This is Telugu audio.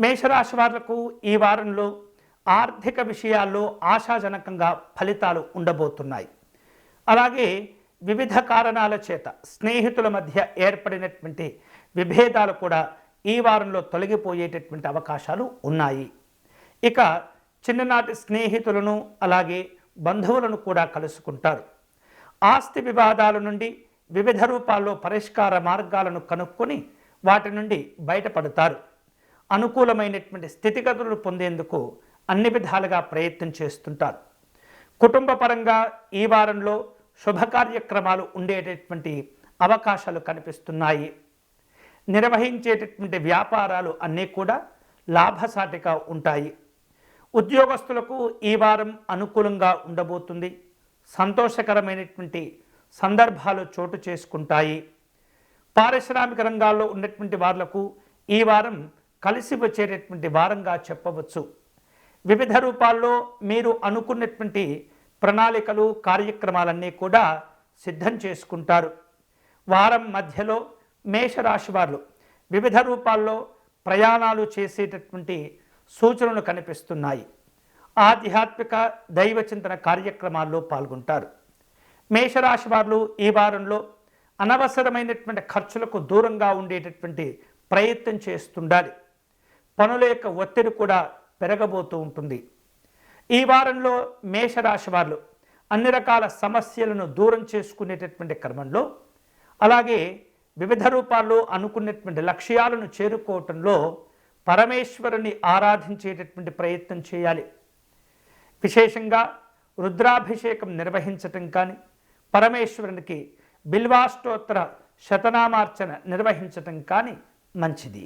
మేషరాశి వాళ్లకు ఈ వారంలో ఆర్థిక విషయాల్లో ఆశాజనకంగా ఫలితాలు ఉండబోతున్నాయి. అలాగే వివిధ కారణాల చేత స్నేహితుల మధ్య ఏర్పడినటువంటి విభేదాలు కూడా ఈ వారంలో తొలగిపోయేటటువంటి అవకాశాలు ఉన్నాయి. ఇక చిన్ననాటి స్నేహితులను అలాగే బంధువులను కూడా కలుసుకుంటారు. ఆస్తి వివాదాల నుండి వివిధ రూపాల్లో పరిష్కార మార్గాలను కనుక్కొని వాటి నుండి బయటపడతారు. అనుకూలమైనటువంటి స్థితిగతులు పొందేందుకు అన్ని విధాలుగా ప్రయత్నం చేస్తుంటారు. కుటుంబ పరంగా ఈ వారంలో శుభకార్యక్రమాలు ఉండేటటువంటి అవకాశాలు కనిపిస్తున్నాయి. నిర్వహించేటటువంటి వ్యాపారాలు అన్నీ కూడా లాభసాటిగా ఉంటాయి. ఉద్యోగస్తులకు ఈ వారం అనుకూలంగా ఉండబోతుంది. సంతోషకరమైనటువంటి సందర్భాలు చోటు చేసుకుంటాయి. పారిశ్రామిక రంగాల్లో ఉన్నటువంటి వాళ్లకు ఈ వారం కలిసి వచ్చేటటువంటి వారంగా చెప్పవచ్చు. వివిధ రూపాల్లో మీరు అనుకున్నటువంటి ప్రణాళికలు కార్యక్రమాలన్నీ కూడా సిద్ధం చేసుకుంటారు. వారం మధ్యలో మేషరాశి వారు వివిధ రూపాల్లో ప్రయాణాలు చేసేటటువంటి సూచనలు కనిపిస్తున్నాయి. ఆధ్యాత్మిక దైవచింతన కార్యక్రమాల్లో పాల్గొంటారు. మేషరాశి వారు ఈ వారంలో అనవసరమైనటువంటి ఖర్చులకు దూరంగా ఉండేటటువంటి ప్రయత్నం చేస్తుండాలి. పనుల యొక్క ఒత్తిడి కూడా పెరగబోతూ ఉంటుంది. ఈ వారంలో మేషరాశి వారు అన్ని రకాల సమస్యలను దూరం చేసుకునేటటువంటి క్రమంలో అలాగే వివిధ రూపాల్లో అనుకున్నటువంటి లక్ష్యాలను చేరుకోవటంలో పరమేశ్వరుని ఆరాధించేటటువంటి ప్రయత్నం చేయాలి. విశేషంగా రుద్రాభిషేకం నిర్వహించటం కానీ పరమేశ్వరునికి బిల్వాష్టోత్తర శతనామార్చన నిర్వహించటం కానీ మంచిది.